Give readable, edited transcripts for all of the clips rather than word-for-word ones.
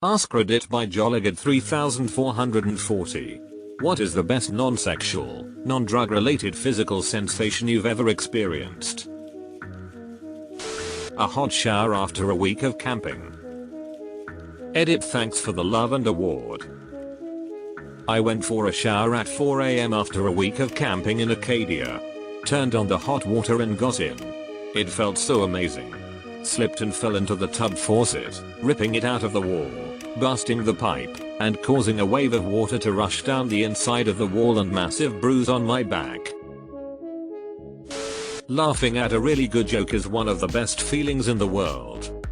AskReddit by Jolligad3440. What is the best non-sexual, non-drug related physical sensation you've ever experienced? A hot shower after a week of camping. Edit, thanks for the love and award. I went for a shower at 4 AM after a week of camping in Acadia. Turned on the hot water and got in. It felt so amazing. Slipped and fell into the tub faucet, ripping it out of the wall, busting the pipe, and causing a wave of water to rush down the inside of the wall and massive bruise on my back. Laughing at a really good joke is one of the best feelings in the world.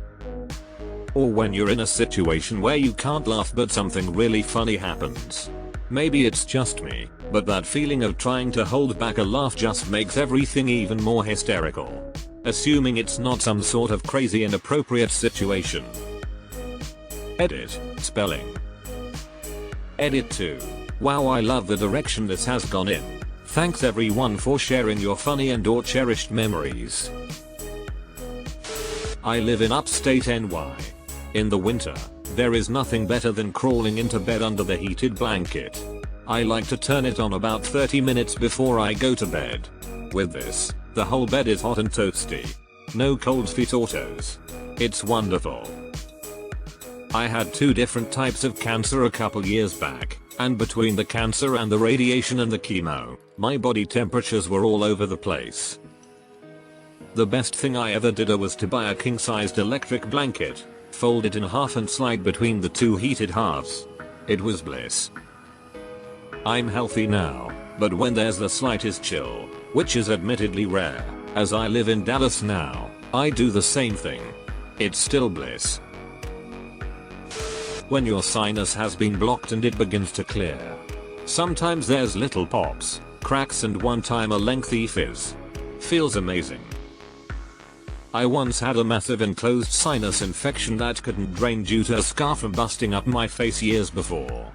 Or when you're in a situation where you can't laugh but something really funny happens. Maybe it's just me, but that feeling of trying to hold back a laugh just makes everything even more hysterical. Assuming it's not some sort of crazy inappropriate situation. Edit, spelling. Edit 2. Wow, I love the direction this has gone in. Thanks everyone for sharing your funny and or cherished memories. I live in upstate NY. In the winter, there is nothing better than crawling into bed under the heated blanket. I like to turn it on about 30 minutes before I go to bed. With this, the whole bed is hot and toasty. No cold feet or toes. It's wonderful. I had 2 different types of cancer a couple years back, and between the cancer and the radiation and the chemo, my body temperatures were all over the place. The best thing I ever did was to buy a king-sized electric blanket, fold it in half and slide between the 2 heated halves. It was bliss. I'm healthy now, but when there's the slightest chill, which is admittedly rare, as I live in Dallas now, I do the same thing. It's still bliss. When your sinus has been blocked and it begins to clear. Sometimes there's little pops, cracks, and one time a lengthy fizz. Feels amazing. I once had a massive enclosed sinus infection that couldn't drain due to a scar from busting up my face years before.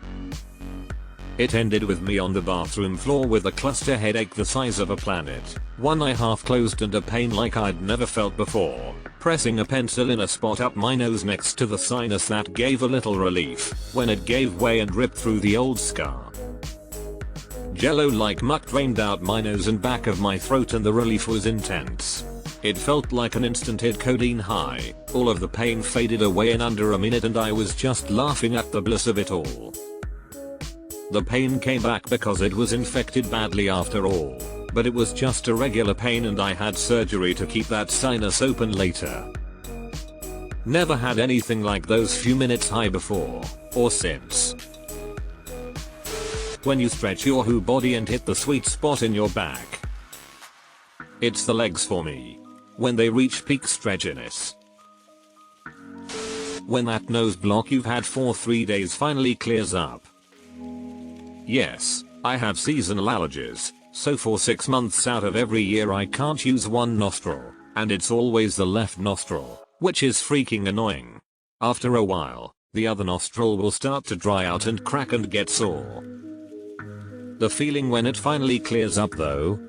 It ended with me on the bathroom floor with a cluster headache the size of a planet, one eye half closed and a pain like I'd never felt before, pressing a pencil in a spot up my nose next to the sinus that gave a little relief when it gave way and ripped through the old scar. Jello like muck drained out my nose and back of my throat and the relief was intense. It felt like an instant hit codeine high. All of the pain faded away in under a minute and I was just laughing at the bliss of it all. The pain came back because it was infected badly after all, but it was just a regular pain and I had surgery to keep that sinus open later. Never had anything like those few minutes high before, or since. When you stretch your whole body and hit the sweet spot in your back. It's the legs for me. When they reach peak stretchiness. When that nose block you've had for 3 days finally clears up. Yes, I have seasonal allergies, so for 6 months out of every year I can't use one nostril, and it's always the left nostril, which is freaking annoying. After a while, the other nostril will start to dry out and crack and get sore. The feeling when it finally clears up though.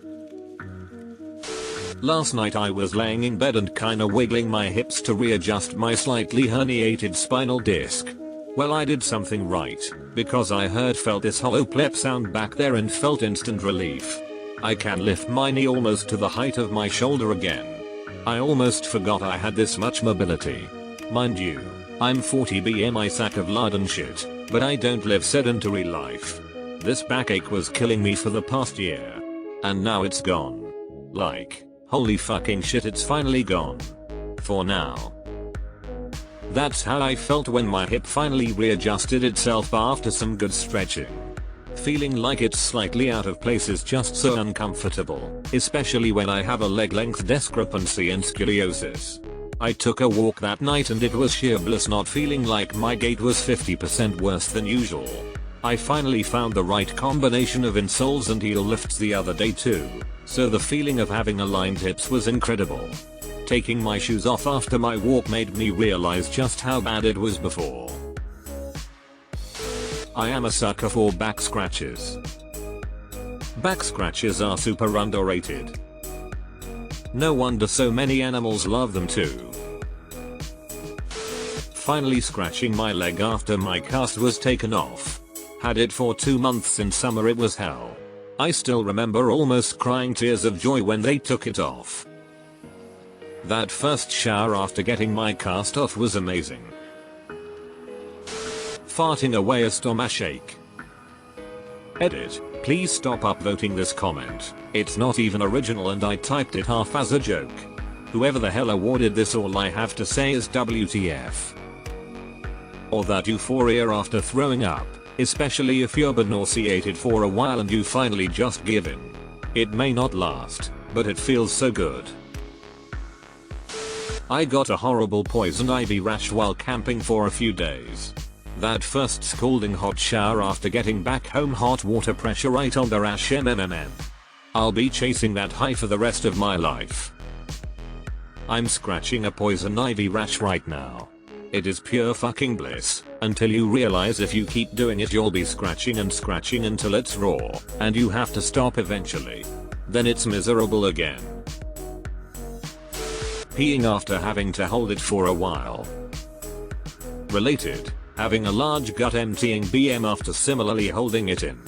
Last night I was laying in bed and kinda wiggling my hips to readjust my slightly herniated spinal disc. Well, I did something right, because I felt this hollow plep sound back there and felt instant relief. I can lift my knee almost to the height of my shoulder again. I almost forgot I had this much mobility. Mind you, I'm 40 BMI sack of lard and shit, but I don't live sedentary life. This backache was killing me for the past year. And now it's gone. Like, holy fucking shit, it's finally gone. For now. That's how I felt when my hip finally readjusted itself after some good stretching. Feeling like it's slightly out of place is just so uncomfortable, especially when I have a leg length discrepancy and scoliosis. I took a walk that night and it was sheer bliss not feeling like my gait was 50% worse than usual. I finally found the right combination of insoles and heel lifts the other day too, so the feeling of having aligned hips was incredible. Taking my shoes off after my walk made me realize just how bad it was before. I am a sucker for back scratches. Back scratches are super underrated. No wonder so many animals love them too. Finally scratching my leg after my cast was taken off. Had it for 2 months in summer, it was hell. I still remember almost crying tears of joy when they took it off. That first shower after getting my cast off was amazing. Farting away a stomachache. Edit. Please stop upvoting this comment. It's not even original and I typed it half as a joke. Whoever the hell awarded this, all I have to say is WTF. Or that euphoria after throwing up, especially if you've been nauseated for a while and you finally just give in. It may not last, but it feels so good. I got a horrible poison ivy rash while camping for a few days. That first scalding hot shower after getting back home, hot water pressure right on the rash, mmm. I'll be chasing that high for the rest of my life. I'm scratching a poison ivy rash right now. It is pure fucking bliss, until you realize if you keep doing it you'll be scratching and scratching until it's raw, and you have to stop eventually. Then it's miserable again. Peeing after having to hold it for a while. Related, having a large gut emptying BM after similarly holding it in.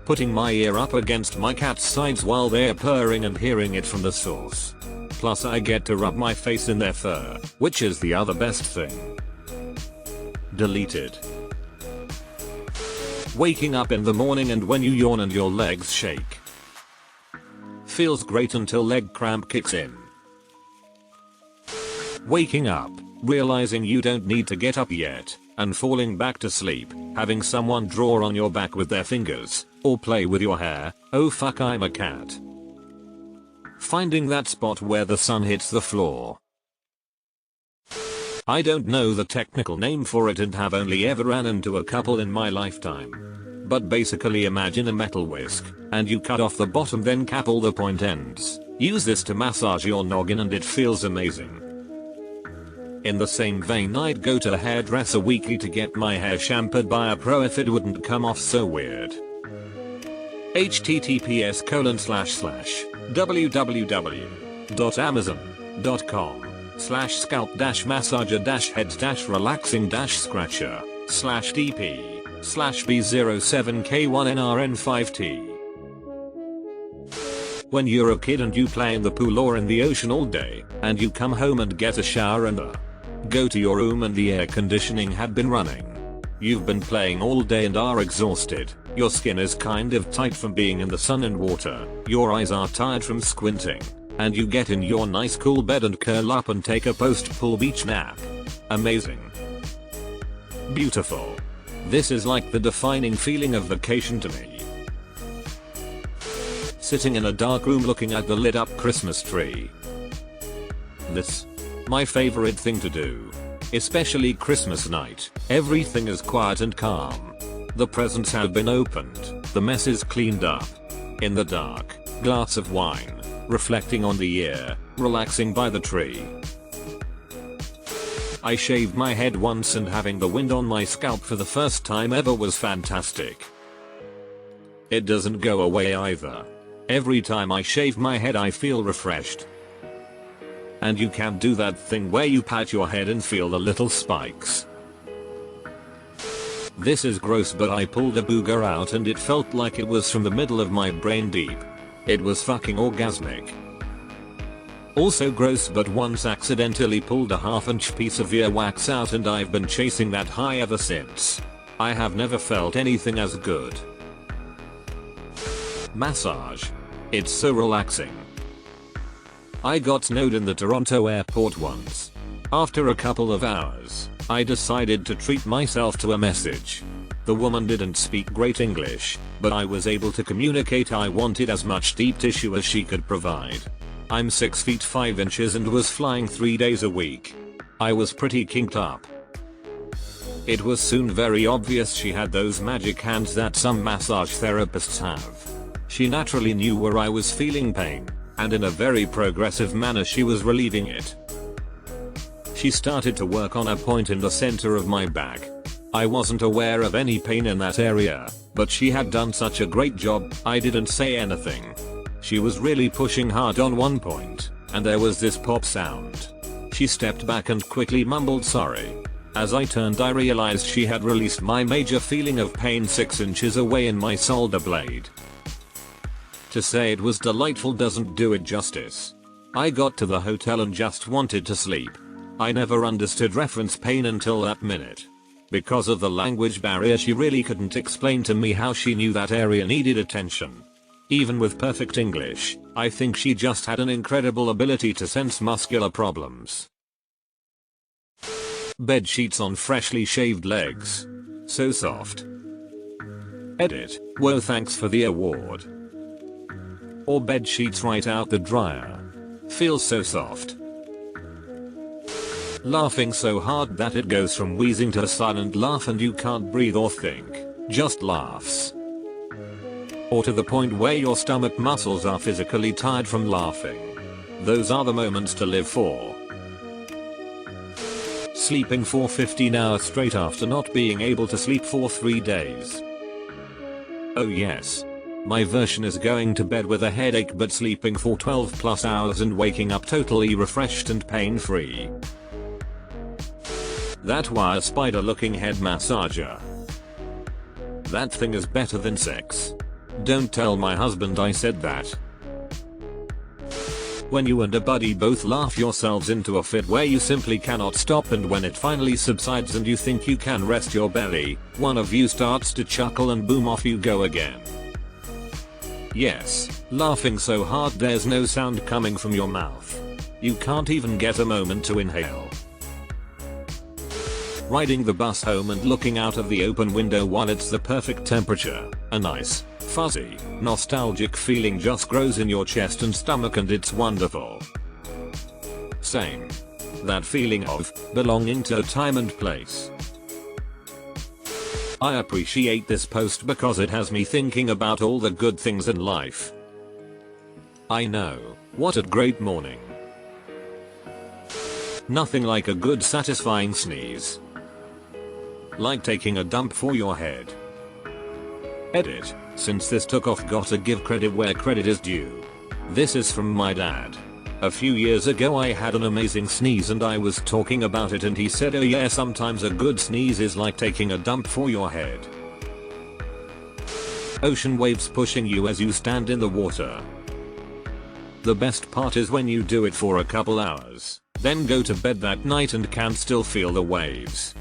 Putting my ear up against my cat's sides while they're purring and hearing it from the source. Plus I get to rub my face in their fur, which is the other best thing. Deleted. Waking up in the morning and when you yawn and your legs shake. Feels great until leg cramp kicks in. Waking up, realizing you don't need to get up yet, and falling back to sleep, having someone draw on your back with their fingers, or play with your hair. Oh fuck, I'm a cat. Finding that spot where the sun hits the floor. I don't know the technical name for it and have only ever ran into a couple in my lifetime. But basically imagine a metal whisk, and you cut off the bottom then cap all the point ends. Use this to massage your noggin and it feels amazing. In the same vein, I'd go to a hairdresser weekly to get my hair shampooed by a pro if it wouldn't come off so weird. https://www.amazon.com/scalp-massage-head-relaxing-scratcher/dp/b07k1nrn5t. When you're a kid and you play in the pool or in the ocean all day, and you come home and get a shower and go to your room and the air conditioning had been running. You've been playing all day and are exhausted, your skin is kind of tight from being in the sun and water, your eyes are tired from squinting, and you get in your nice cool bed and curl up and take a post-pool beach nap. Amazing. Beautiful. This is like the defining feeling of vacation to me. Sitting in a dark room looking at the lit up Christmas tree. This, my favorite thing to do. Especially Christmas night, everything is quiet and calm. The presents have been opened, the mess is cleaned up. In the dark, glass of wine, reflecting on the year, relaxing by the tree. I shaved my head once and having the wind on my scalp for the first time ever was fantastic. It doesn't go away either. Every time I shave my head I feel refreshed. And you can do that thing where you pat your head and feel the little spikes. This is gross, but I pulled a booger out and it felt like it was from the middle of my brain deep. It was fucking orgasmic. Also gross, but once accidentally pulled a half-inch piece of earwax out and I've been chasing that high ever since. I have never felt anything as good. Massage. It's so relaxing. I got snowed in the Toronto airport once. After a couple of hours, I decided to treat myself to a message. The woman didn't speak great English, but I was able to communicate I wanted as much deep tissue as she could provide. I'm 6 feet 5 inches and was flying 3 days a week. I was pretty kinked up. It was soon very obvious she had those magic hands that some massage therapists have. She naturally knew where I was feeling pain, and in a very progressive manner she was relieving it. She started to work on a point in the center of my back. I wasn't aware of any pain in that area, but she had done such a great job, I didn't say anything. She was really pushing hard on one point, and there was this pop sound. She stepped back and quickly mumbled sorry. As I turned, I realized she had released my major feeling of pain 6 inches away in my shoulder blade. To say it was delightful doesn't do it justice. I got to the hotel and just wanted to sleep. I never understood reference pain until that minute. Because of the language barrier, she really couldn't explain to me how she knew that area needed attention. Even with perfect English, I think she just had an incredible ability to sense muscular problems. Bed sheets on freshly shaved legs. So soft. Edit. Whoa, thanks for the award. Or bed sheets right out the dryer. Feels so soft. Laughing so hard that it goes from wheezing to a silent laugh and you can't breathe or think, just laughs. Or to the point where your stomach muscles are physically tired from laughing. Those are the moments to live for. Sleeping for 15 hours straight after not being able to sleep for 3 days. Oh yes. My version is going to bed with a headache but sleeping for 12+ hours and waking up totally refreshed and pain-free. That wire spider looking head massager. That thing is better than sex. Don't tell my husband I said that. When you and a buddy both laugh yourselves into a fit where you simply cannot stop, and when it finally subsides and you think you can rest your belly, one of you starts to chuckle and boom, off you go again. Yes, laughing so hard there's no sound coming from your mouth. You can't even get a moment to inhale. Riding the bus home and looking out of the open window while it's the perfect temperature, a nice, fuzzy, nostalgic feeling just grows in your chest and stomach, and it's wonderful. Same. That feeling of belonging to a time and place. I appreciate this post because it has me thinking about all the good things in life. I know, what a great morning. Nothing like a good satisfying sneeze. Like taking a dump for your head. Edit. Since this took off, gotta give credit where credit is due. This is from my dad. A few years ago I had an amazing sneeze and I was talking about it and he said, oh yeah, sometimes a good sneeze is like taking a dump for your head. Ocean waves pushing you as you stand in the water. The best part is when you do it for a couple hours, then go to bed that night and can still feel the waves.